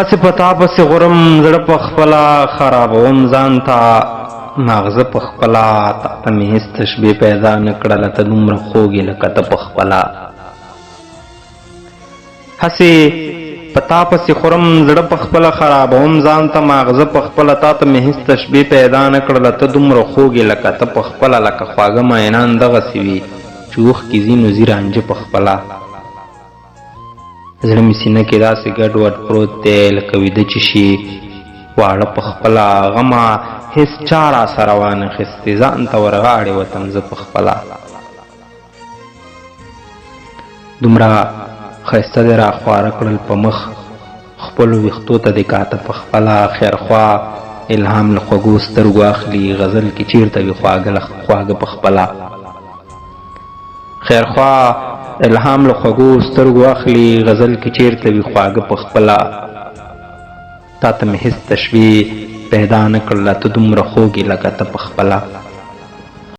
هسې پتا پسې غرم زړه په خپله خرابوم ځان ته ماغزه په خپله تا ته مې هېڅ تشبیه پیدا نه کړله ته دومره خوږ یې لکه ته په خپله هسې پتا پسې خورم زړه په خپله خرابوم ځان ته ماغزه په خپله تا ته مې هېڅ تشبیه پیدا نه کړله ته دومره خوږ یې لکه ته په خپله لکه خواږه مینان دغسې وي چې اوښکې ځي نو ځي رانجه په خپله زړه مې سینه کې داسې ګډ وډ پروت دی لکه ویده چې شي واړه په خپله غمه هېڅ چا راسره وانخیستې ځان ته ورغاړې وتم زه په خپله دومره ښایسته دې راخواره کړل په مخ خپلو ویښتو ته دې کاته په خپله خیرخوا الهام له خوږو سترګو اخلي غزل کې چیرته وي خواږه په خپله خیرخوا الهام له خوږو سترګو اخلي غزل کې چیرته وي خواږه په خپله تا ته مې هېڅ تشبیه پیدا نه کړله ته دومره خوږ یې لکه ته په خپله